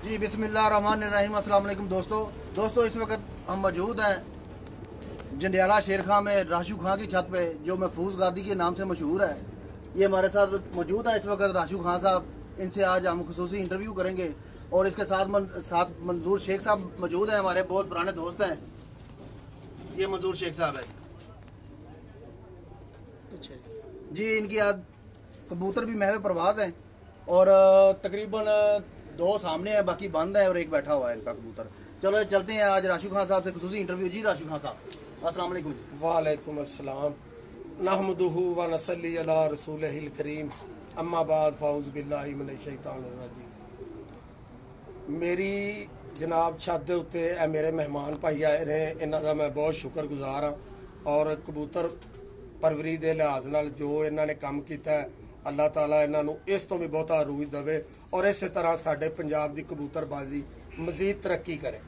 जी बिस्मिल्लाहिर्रहमानिर्रहीम। अस्सलाम वालेकुम दोस्तों इस वक्त हम मौजूद हैं जंडियाला शेर खां में राशू खां की छत पे, जो महफूज गादी के नाम से मशहूर है। ये हमारे साथ मौजूद है इस वक्त राशू खां साहब। इनसे आज हम खुसूसी इंटरव्यू करेंगे और इसके साथ मंजूर शेख साहब मौजूद हैं, हमारे बहुत पुराने दोस्त हैं। ये मंजूर शेख साहब है जी। इनकी आज कबूतर भी महवे परवाज हैं और तकरीबन 2 सामने हैं, बाकी बंद है और एक बैठा हुआ है इनका कबूतर। चलो चलते हैं आज राशू खां साहब से खुसूसी इंटरव्यू। जी राशू खां साहब अस्सलाम वालेकुम। वालेकुम अस्सलाम। नहमदुहु व नसल्ली अला रसूलिहिल करीम, अम्मा बाद फाउज़ बिल्लाहि मिनश शैतानिर रजीम। मेरी जनाब छत दे उत्ते मेरे मेहमान भाई आए ने, इन्हां दा मैं बहुत शुक्रगुजार हाँ। और कबूतर परवरी दे लिहाज नाल जो इन्हां ने काम कीता है, अल्लाह ताला इन्हां नूं इस तो भी बहुत अरूज देवे और इस तरह साडे पंजाब दी कबूतरबाजी मजीद तरक्की करे।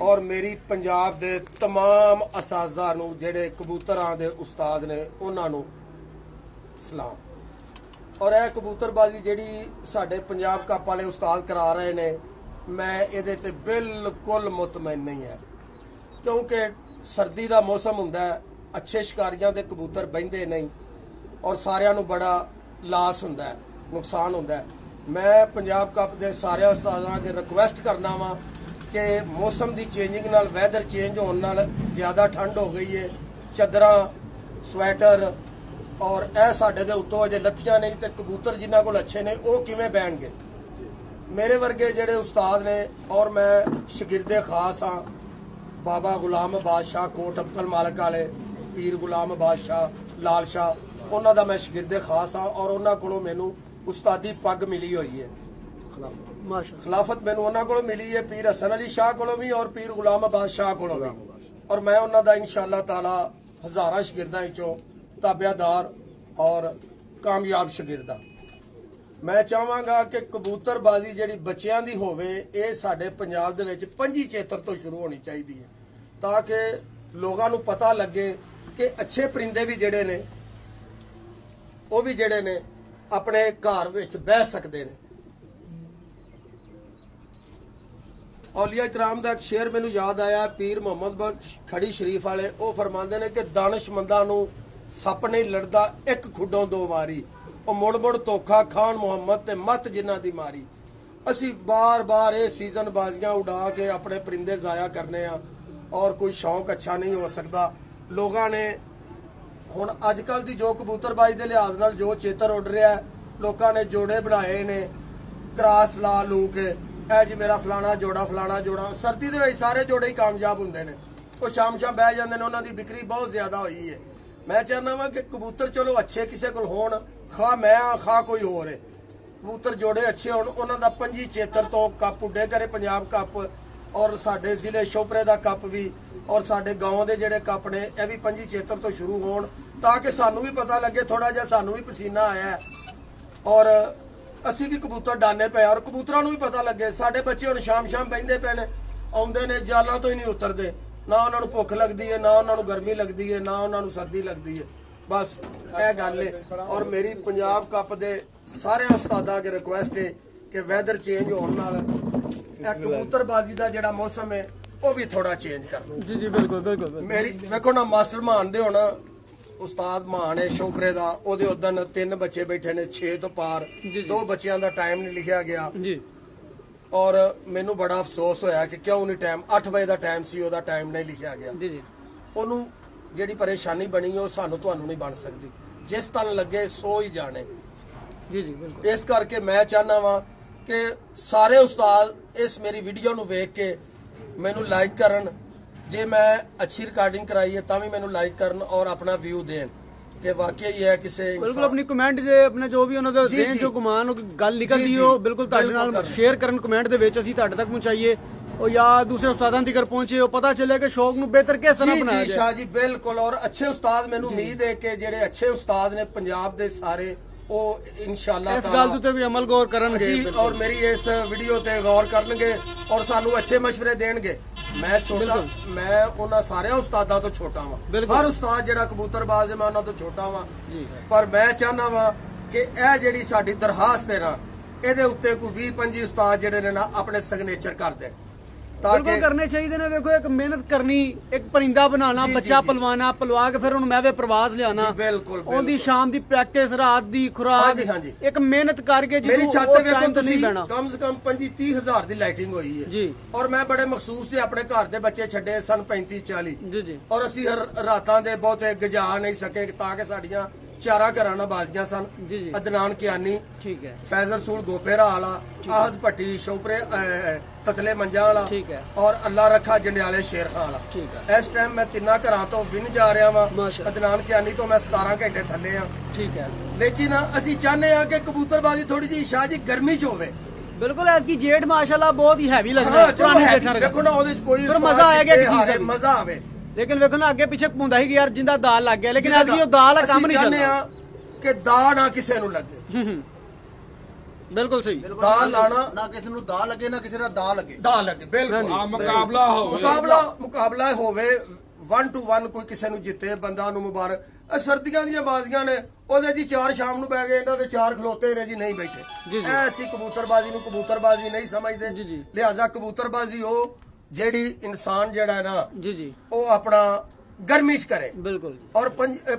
और मेरी पंजाब दे तमाम असाजा नूं जेड़े कबूतरां दे उस्ताद ने उन्हां नूं सलाम। और यह कबूतरबाजी जिहड़ी साडे पंजाब कप वाले उस्ताद करा रहे ने, मैं इहदे ते बिल्कुल मुतमईन नहीं है, क्योंकि सर्दी दा मौसम हुंदा है, अच्छे शिकारियां दे कबूतर बहिंदे नहीं और सारियां नूं बड़ा लास हुंदा है, नुकसान हुंदा है। मैं पंजाब कप दे सारे उस्तादां अगे रिक्वेस्ट करना वा कि मौसम की चेंजिंग नाल, वैदर चेंज होने नाल ज़्यादा ठंड हो गई है, चादरां स्वैटर और यह साडे दे उत्तों अजे लत्थियां नहीं, तो कबूतर जिन्हां कोल अच्छे ने वो किवें बैणगे। मेरे वर्गे जिहड़े उस्ताद ने और मैं शगिरदे खास हाँ, बाबा गुलाम बादशाह कोट अब्दुल मालिक वाले, पीर गुलाम बादशाह लाल शाह, उन्हां दा मैं शगिरदे खास हाँ। और उन्हां कोलों मैनू उस्तादी पग मिली हुई है, खिलाफत मैनू उन्हां कोलों मिली है, पीर हसन अली शाह कोलों भी और पीर गुलाम बादशाह कोलों भी। और मैं उन्हां दा इंशाअल्लाह ताला हज़ारां शगिरदां विचों ताबियादार और कामयाब शगिरदा। मैं चाहांगा कि कबूतरबाजी जिहड़ी बच्चियां दी होवे, ये साडे पंजाब दे विच 25 चेतर तो शुरू होनी चाहिदी है, ताकि लोगां नूं पता लगे कि अच्छे परिंदे भी जिहड़े ने वो भी जिहड़े ने अपने घर विच बह सकदे ने। औलिया इकराम का एक शेर मैनू याद आया, पीर मुहम्मद बख्श खड़ी शरीफ वाले, वो फरमाते हैं कि दानिशमंदां नूं सप नहीं लड़दा एक खुडों 2 वारी, वो मुड़ मुड़ धोखा खान मुहम्मद ते मत जिन्हां दी मारी। असी बार बार ये सीजन बाजियां उड़ा के अपने परिंदे ज़ाया करने आ और कोई शौक अच्छा नहीं हो सकता। लोगों ने हुण अजकल की जो कबूतरबाजी के लिहाज नाल जो चेतर उड़ रहा है, लोगों ने जोड़े बनाए ने क्रास ला लू के, ऐ जी मेरा फलाना जोड़ा। सर्दी दे विच सारे जोड़े ही कामयाब हुंदे ने, वो शाम बह जाते हैं, उन्होंने बिक्री बहुत ज़्यादा हुई है। मैं चाहना वा कि कबूतर चलो अच्छे किसी को होण, खा मैं खा कोई होर है, कबूतर जोड़े अच्छे होण, उन्हां दा 25 चेतर तो कप उड्डे करे, पंजाब कप और साडे जिले शोपरे दा कप भी और साडे गाँव के जिहड़े कप ने यह भी 25 चेतर तो शुरू होण, ताकि सानू भी पता लगे, थोड़ा जिहा सानू भी पसीना आया है और असी भी कबूतर डाने पे और कबूतरां नूं भी पता लगे। साडे बच्चे हुण शाम बहिंदे पे ने, आउंदे ने, जालां तो ही नहीं उतरदे, ना उन्हां नूं भुख लगदी है, ना उन्हां नूं गर्मी लगदी है, ना उन्हां नूं सर्दी लगदी है। बस यह गल है। और मेरी पंजाब कप दे सारे उस्तादां अगे रिक्वेस्ट है कि वैदर चेंज होने नाल कबूतरबाजी का जिहड़ा मौसम है वो भी थोड़ा चेंज कर लो। जी बिल्कुल। मेरी देखो ना, मास्टर मान दे होना उस्ताद मान है शोपरे का, ओदे उदन 3 बच्चे बैठे ने 6 तो पार, 2 बच्चों का टाइम नहीं लिखा गया जी। और मैनू बड़ा अफसोस होया कि क्यों नहीं टाइम 8 बजे का टाइम सी, ओदा टाइम नहीं लिखा गया जी। ओनू जिहड़ी परेशानी बनी है सानू तुहानू नहीं बन सकती, जिस तन लगे सो ही जाने जी बिल्कुल। इस करके मैं चाहना वा कि सारे उस्ताद इस मेरी वीडियो नू वेख के मैनू लाइक करन, जे मैं अच्छी रिकॉर्डिंग कराई है तां भी मैनू लाइक करन और अपना व्यू देन कि वाकई ये है किसी बिल्कुल अपनी कमेंट जे अपने जो भी उन्होंने देन जो गुमान गल निकलदी हो बिल्कुल तुहाडे नाल शेयर करन, कमेंट दे विच असीं तुहाडे तक पहुंचाइए और या दूसरे उस्तादां तक पहुंचे, और पता चले कि शौक नूं बेहतर किस तरह बनाया जाए। शाह जी बिल्कुल। और अच्छे उस्ताद मैनू उम्मीद है कि जिहड़े अच्छे उस्ताद ने पंजाब दे सारे वो इंशाअल्लाह इस गल ते कोई अमल गौर करनगे जी, और मेरी इस वीडियो ते गौर करनगे और सानू अच्छे मशवरे देणगे। मैं छोटा, मैं उन्हां सारे उस्तादां तो छोटा वां, हर उस्ताद जिहड़ा कबूतरबाज है मैं उन्हां तो छोटा वां, पर मैं चाहना वां कि यह जिहड़ी साडी दरखास्त है ना, ਇਹਦੇ ਉੱਤੇ ਕੋਈ 20-25 ਉਸਤਾਦ ਜਿਹੜੇ ਨੇ ਨਾ ਆਪਣੇ ਸਿਗਨੇਚਰ ਕਰ ਦੇਣ ਤਾਂ ਬਿਲਕੁਲ ਕਰਨੇ ਚਾਹੀਦੇ ਨੇ। ਵੇਖੋ ਇੱਕ ਮਿਹਨਤ ਕਰਨੀ, ਇੱਕ ਪਰਿੰਦਾ ਬਣਾਉਣਾ, ਜੀ, ਬੱਚਾ ਜੀ। ਪਲਵਾਨਾ, ਪਲਵਾ ਕੇ ਫਿਰ ਉਹਨੂੰ ਮਹਿਵੇ ਪ੍ਰਵਾਸ ਲਿਆਣਾ, ਜੀ, ਬਿਲਕੁਲ, ਉਹਦੀ ਬਿਲਕੁਲ। ਸ਼ਾਮ ਦੀ ਪ੍ਰੈਕਟਿਸ, ਰਾਤ ਦੀ ਖੁਰਾਕ, ਹਾਂਜੀ, ਹਾਂਜੀ। ਇੱਕ ਮਿਹਨਤ ਕਰਕੇ ਮੇਰੀ ਜਦੋਂ ਛੱਤ ਉਹ ਤੇ ਵੇਖੋ time ਤੇ ਨਹੀਂ ਤੁਸੀਂ ਬਹਿਣਾ। ਕਮ ਸੇ ਕਮ 25-30 ਹਜ਼ਾਰ ਦੀ ਲਾਈਟਿੰਗ ਹੋਈ ਹੈ ਜੀ। ਔਰ ਮੈਂ ਬੜੇ ਮਖਸੂਸ ਸੀ ਆਪਣੇ ਘਰ ਦੇ ਬੱਚੇ ਛੱਡੇ ਸਨ 35-40 ਜੀ ਜੀ ਔਰ ਅਸੀਂ ਰਾਤਾਂ ਦੇ ਬਹੁਤੇ ਗਜਾ ਨਹੀਂ ਸਕੇ ਤਾਂ ਕਿ ਸਾਡੀਆਂ ਚਾਰਾਂ ਘਰਾਂ ਨਾਲ ਬਾਜ਼ੀਆਂ ਸਨ। ਜੀ, ਜੀ। ਅਦਨਾਨ ਕਿਆਨੀ, ਠੀਕ ਹੈ ਫੈਜ਼ਲ ਸੂਲ ਗੋਪੇਰਾ ਵਾਲਾ, ਆਹਦ ਭੱਟੀ, ਸ਼ੌਪਰੇ ਤਤਲੇ ਮੰਜਾਂ ਵਾਲਾ ਠੀਕ ਹੈ। ਔਰ ਅੱਲਾ ਰੱਖਾ ਜੰਡਿਆਲੇ ਸ਼ੇਰ ਖਾਂ ਵਾਲਾ। ਠੀਕ ਹੈ। ਇਸ ਟਾਈਮ ਮੈਂ ਤਿੰਨਾਂ ਘਰਾਂ ਤੋਂ ਵਿਨ ਜਾ ਰਿਹਾ ਵਾਂ। ਮਾਸ਼ਾ। ਅਦਨਾਨ ਕਿਆਨੀ ਤੋਂ ਮੈਂ 17 ਘੰਟੇ ਥੱਲੇ ਆ। ਠੀਕ ਹੈ। ਲੇਕਿਨ ਅਸੀਂ ਚਾਹੁੰਦੇ ਆ ਕਿ ਕਬੂਤਰਬਾਜ਼ੀ ਥੋੜੀ ਜਿਹੀ ਸ਼ਾਹ ਜੀ ਗਰਮੀ ਚ ਹੋਵੇ। ਬਿਲਕੁਲ ਐਤਕੀ ਜੇਠ ਮਾਸ਼ਾਅੱਲਾ ਬਹੁਤ ਹੀ ਹੈਵੀ ਲੱਗਦਾ ਹਾਂ ਹੈ, ਚਲੋ ਪੁਰਾਣੇ ਹੈ, ਜੇਠਾਂ ਵਰਗਾ। ਦੇਖੋ ਨਾ ਉਹਦੇ ਚ ਕੋਈ ਫਿਰ ਮਜ਼ਾ ਆਏਗਾ ਇੱਕ ਹਾਰੇ, ਚੀਜ਼ ਦਾ। ਮਜ਼ਾ ਆਵੇ। ਲੇਕਿਨ ਵੇਖੋ ਨਾ ਅੱਗੇ ਪਿੱਛੇ ਘੁੰਮਦਾ ਸੀ ਕਿ ਯਾਰ ਜਿੰਦਾ ਦਾਲ ਲੱਗ ਗਿਆ, ਲੇਕਿਨ ਐਤਕੀ ਉਹ ਦਾਲ ਦਾ ਕੰਮ ਨਹੀਂ ਅਸੀਂ ਚਾਹੁੰਦੇ ਚੱਲਦਾ। ਆ ਕਿ ਦਾ ਨਾ ਕਿਸੇ ਨੂੰ ਲੱਗੇ। ਬਿਲਕੁਲ ਸਹੀ। ਦਾ ਲਾਣਾ ਨਾ ਕਿਸੇ ਨੂੰ ਦਾ ਲੱਗੇ ਨਾ ਕਿਸੇ ਦਾ ਦਾ ਲੱਗੇ। ਦਾ ਲੱਗੇ ਬਿਲਕੁਲ। ਮੁਕਾਬਲਾ ਹੋਵੇ 1 to 1, ਕੋਈ ਕਿਸੇ ਨੂੰ ਜਿੱਤੇ ਬੰਦਾ ਨੂੰ ਮੁਬਾਰਕ। ਸਰਦੀਆਂ ਦੀਆਂ ਬਾਜ਼ੀਆਂ ਨੇ ਉਹਦੇ ਜੀ 4 ਸ਼ਾਮ ਨੂੰ ਬਹਿ ਗਏ, ਇਹਨਾਂ ਦੇ 4 ਖਲੋਤੇ ਨੇ ਜੀ ਨਹੀਂ ਬੈਠੇ। ਜੀ, ਜੀ। ਐਸੀ ਕਬੂਤਰਬਾਜ਼ੀ ਨੂੰ ਕਬੂਤਰਬਾਜ਼ੀ ਨਹੀਂ ਸਮਝਦੇ। ਜੀ, ਜੀ। ਲਿਹਾਜ਼ਾ ਕਬੂਤਰਬਾਜ਼ੀ ਉਹ ਜਿਹੜੀ ਇਨਸਾਨ ਜਿਹੜਾ ਹੈ ਨਾ ਜੀ ਜੀ ਉਹ ਆਪਣਾ ਗਰਮੀ ਚ ਕਰੇ। ਬਿਲਕੁਲ। ਔਰ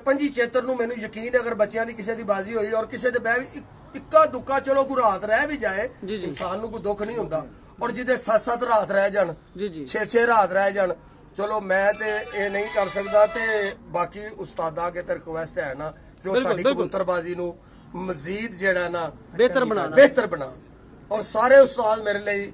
ਪੰਜੀ ਚੇਤਰ ਨੂੰ ਮੈਨੂੰ ਯਕੀਨ ਹੈ ਅਗਰ ਬੱਚਿਆਂ ਦੀ ਕਿਸੇ ਦੀ ਬਾਜ਼ੀ ਹੋਈ ਔਰ ਕਿਸੇ ਦੇ ਬਹਿ ਵੀ ਇੱਕਾ ਦੁੱਕਾ ਚਲੋ ਕੋਈ ਰਾਤ ਰਹਿ ਵੀ ਜਾਏ, ਜੀ, ਜੀ। ਇਨਸਾਨ ਨੂੰ ਕੋਈ ਦੁੱਖ ਨਹੀਂ ਹੁੰਦਾ। ਔਰ ਜਿਹਦੇ 7-7 ਰਾਤ ਰਹਿ ਜਾਣ, ਜੀ, ਜੀ। 6-6 ਰਾਤ ਰਹਿ ਜਾਣ, ਚਲੋ ਮੈਂ ਤੇ ਇਹ ਨਹੀਂ ਕਰ ਸਕਦਾ ਤੇ ਬਾਕੀ ਉਸਤਾਦਾਂ ਅੱਗੇ ਤੇ ਰਿਕੁਐਸਟ ਹੈ ਨਾ ਕਿ ਉਹ ਬਿਲਕੁਲ, ਸਾਡੀ ਬਿਲਕੁਲ। ਕਬੂਤਰਬਾਜ਼ੀ ਨੂੰ ਮਜ਼ੀਦ ਜਿਹੜਾ ਨਾ ਬਿਹਤਰ ਬਣਾਉਣਾ। ਔਰ ਸਾਰੇ ਉਸਤਾਦ ਮੇਰੇ ਲਈ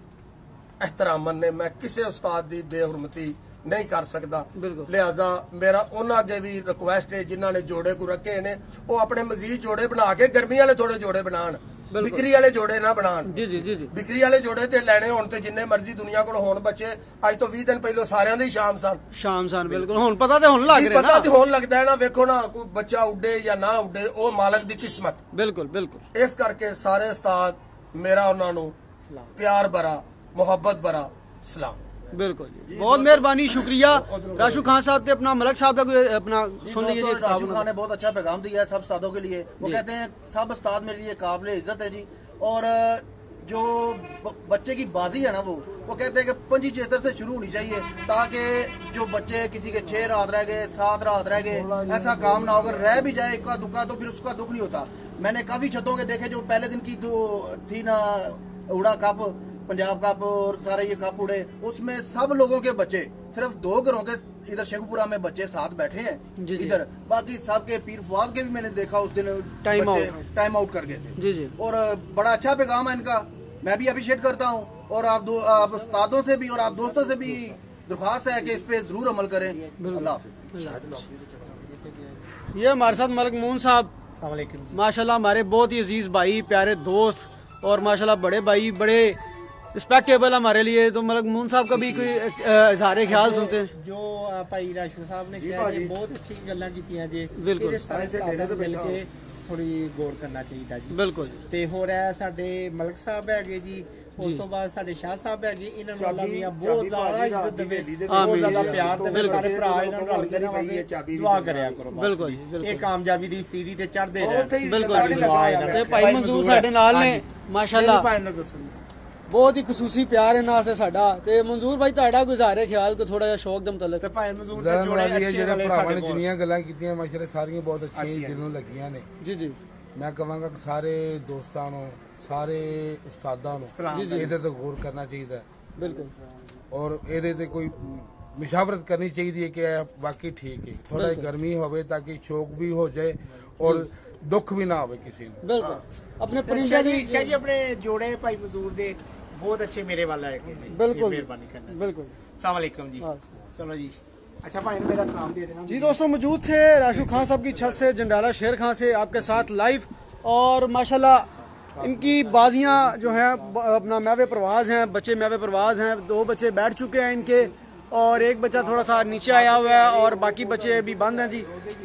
ਇਹਤਰਾਮਨ ਨੇ। ਮੈਂ ਕਿਸੇ ਉਸਤਾਦ ਦੀ ਬੇਹੁਰਮਤੀ ਨਹੀਂ ਕਰ ਸਕਦਾ। ਬਿਲਕੁਲ। ਲਿਹਾਜ਼ਾ ਮੇਰਾ ਉਹਨਾਂ ਅੱਗੇ ਵੀ ਰਿਕੁਐਸਟ ਹੈ ਜਿਨ੍ਹਾਂ ਨੇ ਜੋੜੇ ਕੋ ਰੱਖੇ ਨੇ ਉਹ ਆਪਣੇ ਮਜ਼ੀਦ ਜੋੜੇ ਬਣਾ ਕੇ ਗਰਮੀ ਵਾਲੇ ਥੋੜੇ ਜੋੜੇ ਬਣਾਉਣ, ਬਿਕਰੀ ਵਾਲੇ ਜੋੜੇ ਨਾ ਬਣਾਉਣ। ਜੀ ਜੀ ਜੀ ਜੀ ਬਿਕਰੀ ਵਾਲੇ ਜੋੜੇ ਤੇ ਲੈਣੇ ਹੋਣ ਤੇ ਜਿੰਨੇ ਮਰਜ਼ੀ ਦੁਨੀਆ ਕੋਲ ਹੋਣ ਬੱਚੇ। ਅੱਜ ਤੋਂ 20 ਦਿਨ ਪਹਿਲਾਂ ਸਾਰਿਆਂ ਦੇ ਹੀ ਸ਼ਾਮ ਸਨ। ਬਿਲਕੁਲ ਹੁਣ ਪਤਾ ਤੇ ਹੁਣ ਲੱਗ ਰਿਹਾ ਪਤਾ ਨਾ। ਤੇ ਹੋਣ ਲੱਗਦਾ ਹੈ ਨਾ। ਵੇਖੋ ਨਾ ਕੋਈ ਬੱਚਾ ਉੱਡੇ ਜਾਂ ਨਾ ਉੱਡੇ ਉਹ ਮਾਲਕ ਦੀ ਕਿਸਮਤ। ਬਿਲकुल बिल्कुल। ਇਸ ਕਰਕੇ ਸਾਰੇ ਉਸਤਾਦ ਮੇਰਾ ਉਹਨਾਂ ਨੂੰ ਪਿਆਰ ਭਰਾ ਮੁਹੱਬਤ ਭਰਾ ਸਲਾਮ। बिल्कुल जी, बहुत मेहरबानी, शुक्रिया। राशु खान साहब ने अपना मलक साहब का कोई अपना सुन लीजिए। राशु खान ने बहुत अच्छा पैगाम दिया है सब उस्तादों के लिए। वो कहते हैं सब उस्ताद मेरे लिए काबिल इज्जत है जी। और जो बच्चे की बाजी है ना वो कहते हैं कि पंजी चेतर से शुरू होनी चाहिए ताकि जो बच्चे किसी के 6 रात रह गए, 7 रात रह गए, ऐसा काम ना हो। अगर रह भी जाए इक्का दुक्का तो फिर उसका दुख नहीं होता। मैंने काफ़ी छतों के देखे जो पहले दिन की जो थी ना उड़ा कप, पंजाब कप और सारे ये कप उड़े, उसमें सब लोगों के बच्चे, सिर्फ 2 घरों के इधर शेखपुरा में बच्चे साथ बैठे हैं इधर, बाकी सबके पीर फुआद के भी मैंने देखा उस दिन टाइम आउट कर गए थे। जी जी। और बड़ा अच्छा पैगाम है इनका, मैं भी अप्रिशिएट करता हूँ। और आप उस्तादों से भी और आप दोस्तों से भी दरख्वास्त है कि इस पे जरूर अमल करें। अल्लाह हाफिज़। ये हमारे साथ मलक मून साहब माशाल्लाह हमारे बहुत ही अजीज भाई, प्यारे दोस्त और माशाल्लाह बड़े भाई, बड़े रिस्पेक्टेबल हमारे लिए। तो मलक मून साहब का भी कोई इजहार ख्याल सुनते हैं। जो भाई राशु साहब ने किया जी बहुत अच्छी गल्लां कीतियां जी। बिल्कुल। ਇਹਦੇ ਸਾਰੇ ਉਸਤਾਦਾਂ ਨੂੰ ਮਿਲ ਕੇ ਥੋੜੀ ਗੌਰ ਕਰਨਾ ਚਾਹੀਦਾ ਜੀ। ਬਿਲਕੁਲ। ਤੇ ਹੋਰ ਹੈ ਸਾਡੇ ਮਲਕ ਸਾਹਿਬ ਹੈਗੇ ਜੀ, ਉਸ ਤੋਂ ਬਾਅਦ ਸਾਡੇ ਸ਼ਾਹ ਸਾਹਿਬ ਹੈਗੇ, ਇਹਨਾਂ ਨੂੰ ਅੱਲਾਹ ਮੀਆਂ ਬਹੁਤ ਜ਼ਿਆਦਾ ਇੱਜ਼ਤ ਦੇਵੇ, ਬਹੁਤ ਜ਼ਿਆਦਾ ਪਿਆਰ ਦੇਵੇ। ਸਾਰੇ ਭਰਾ ਇਹਨਾਂ ਨੂੰ ਰਲ ਕੇ ਰਵਾਂਗੇ, ਦੁਆ ਕਰਿਆ ਕਰੋ। ਬਿਲਕੁਲ ਇਹ ਕਾਮਯਾਬੀ ਦੀ ਸੀੜੀ ਤੇ ਚੜ੍ਹਦੇ ਰਹਿਣ। ਬਿਲकुल। ਤੇ ਭਾਈ ਮਨਜ਼ੂਰ ਸਾਡੇ ਨਾਲ ਨੇ ਮਾਸ਼ਾਅੱਲਾ, ਭਾਈ ਨੂੰ ਦੱਸੋ ਬਹੁਤ ਹੀ ਖਸੂਸੀ ਪਿਆਰ ਇਹਨਾਂ ਸੇ ਸਾਡਾ। ਤੇ ਮਨਜ਼ੂਰ ਭਾਈ ਤੁਹਾਡਾ ਗੁਜ਼ਾਰੇ ਖਿਆਲ ਕੋ ਥੋੜਾ ਜਿਹਾ ਸ਼ੌਕ ਦੇ ਮੁਤਲਕ। ਤੇ ਭਾਈ ਮਨਜ਼ੂਰ ਦੇ ਜੋੜੇ ਅੱਛੇ ਜਿਹੜੇ ਭਰਾਵਾਂ ਨੇ ਜਿੰਨੀਆਂ ਗੱਲਾਂ ਕੀਤੀਆਂ ਮਾਸ਼ਾਅੱਲਾ ਸਾਰੀਆਂ ਬਹੁਤ ਅੱਛੀਆਂ ਦਿਲ ਨੂੰ ਲੱਗੀਆਂ ਨੇ। ਜੀ ਜੀ। ਮੈਂ ਕਹਾਂਗਾ ਕਿ ਸਾਰੇ ਦੋਸਤਾਂ ਨੂੰ, ਸਾਰੇ ਉਸਤਾਦਾਂ ਨੂੰ ਇਹਦੇ ਤੇ ਗੌਰ ਕਰਨਾ ਚਾਹੀਦਾ। ਬਿਲਕੁਲ। ਔਰ ਇਹਦੇ ਤੇ ਕੋਈ ਮਸ਼ਾਵਰਤ ਕਰਨੀ ਚਾਹੀਦੀ ਹੈ ਕਿ ਇਹ ਵਾਕਈ ਠੀਕ ਹੈ। ਥੋੜਾ ਗਰਮੀ ਹੋਵੇ ਤਾਂ ਕਿ ਸ਼ੌਕ ਵੀ ਹੋ ਜਾਏ ਔਰ ਦੁੱਖ ਵੀ ਨਾ ਹੋਵੇ ਕਿਸੇ ਨੂੰ। ਬਿਲकुल। ਆਪਣੇ ਪਰਿੰਦੇ ਦੀ ਸ਼ਾਹ ਜੀ ਆਪਣੇ ਜੋੜੇ ਭਾਈ ਮਨਜ਼ੂਰ ਦੇ बहुत अच्छे मेरे वाला है। बिल्कुल मेहरबानी करना। बिल्कुल। अस्सलाम वालेकुम जी। चलो जी। अच्छा भाई मेरा सलाम दे देना जी। दोस्तों मौजूद थे राशु खान साहब की छत से जंडाला शेर खान से आपके साथ लाइव। और माशाल्लाह इनकी बाजियां जो हैं अपना मैवे परवाज हैं, बच्चे मैवे परवाज हैं। 2 बच्चे बैठ चुके हैं इनके और एक बच्चा थोड़ा सा नीचे आया हुआ है और बाकी बच्चे अभी बंद हैं जी।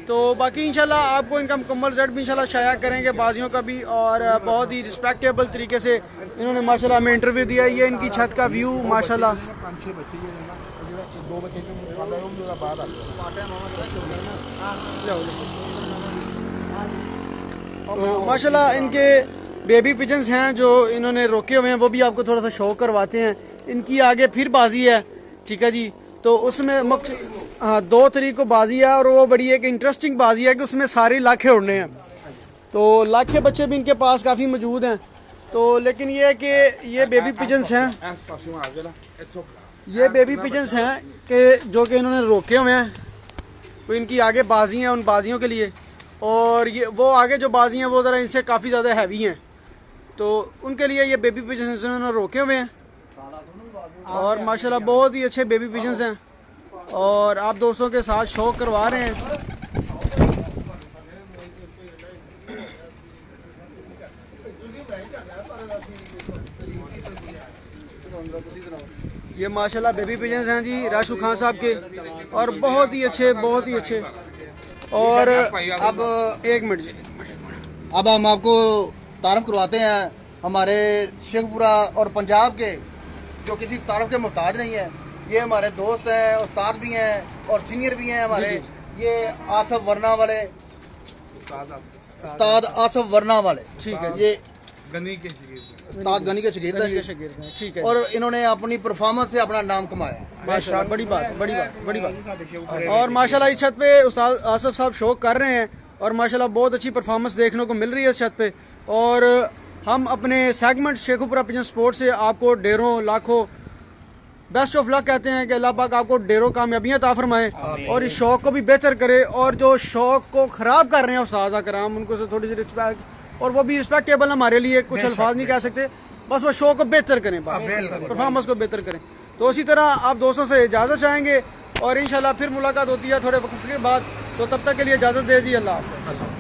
तो बाकी इंशाल्लाह आपको इनका मुकम्मल रिजल्ट भी इंशाल्लाह शाया करेंगे बाजियों का भी। और बहुत ही रिस्पेक्टेबल तरीके से इन्होंने माशाल्लाह हमें इंटरव्यू दिया। ये इनकी छत का व्यू माशाल्लाह। माशाल्लाह इनके बेबी पिजन्स हैं जो इन्होंने रोके हुए हैं, वो भी आपको थोड़ा सा शो करवाते हैं। इनकी आगे फिर बाजी है, ठीक है जी। तो उसमें हाँ 2 तारीख को बाजी है और वो बड़ी एक इंटरेस्टिंग बाजी है कि उसमें सारी लाखे उड़ने हैं। तो लाखे बच्चे भी इनके पास काफ़ी मौजूद हैं। तो लेकिन ये है कि ये बेबी पिजन्स हैं, ये बेबी पिजन्स हैं कि जो कि इन्होंने रोके हुए हैं। तो इनकी आगे बाजी हैं उन बाजियों के लिए, और ये वो आगे जो बाजी हैं वो ज़रा इनसे काफ़ी ज़्यादा हैवी हैं, तो उनके लिए ये बेबी पिजन्स इन्होंने रोके हुए हैं। और माशाल्लाह बहुत ही अच्छे बेबी पिजन्स हैं और आप दोस्तों के साथ शो करवा रहे हैं। ये माशाल्लाह बेबी पिजन्स हैं जी राशू खान साहब के, और बहुत ही अच्छे, बहुत ही अच्छे। और अब एक मिनट जी, अब हम आपको तारफ़ करवाते हैं हमारे शेखपुरा और पंजाब के, जो किसी तारफ़ के मोहताज नहीं है। ये हमारे दोस्त हैं, उस्ताद भी हैं और सीनियर भी हैं हमारे। ये आसफ वर्ना वाले उस्ताद आसफ वर्ना वाले, ठीक है। ये गनी के उस्ताद गनी के शागिर्द हैं, ठीक है। और इन्होंने अपनी परफॉर्मेंस से अपना नाम कमाया। माशाल्लाह, बड़ी बात, बड़ी बात, बड़ी बात। और माशाल्लाह इस छत पे उस्ताद आसफ साहब शो कर रहे हैं और माशाल्लाह बहुत अच्छी परफॉर्मेंस देखने को मिल रही है इस छत पे। और हम अपने सेगमेंट शेखुपुरा पिजन स्पोर्ट्स से आपको ढेरों लाखों बेस्ट ऑफ लक कहते हैं कि अल्लाह पाक आपको ढेरों कामयाबियाँ अता फरमाए और इस शौक़ को भी बेहतर करे। और जो शौक़ को ख़राब कर रहे हैं उस्ताद कराम, उनको से थोड़ी सी रिस्पेक्ट, और वो भी रिस्पेक्टेबल हमारे लिए, कुछ अल्फाज नहीं कह सकते, बस वो शो को बेहतर करें, परफॉर्मेंस को बेहतर करें। तो इसी तरह आप दोस्तों से इजाज़त चाहेंगे और इंशाल्लाह फिर मुलाकात होती है थोड़े वक्त के बाद। तो तब तक के लिए इजाज़त दे जी, अल्लाह हाफ़िज़।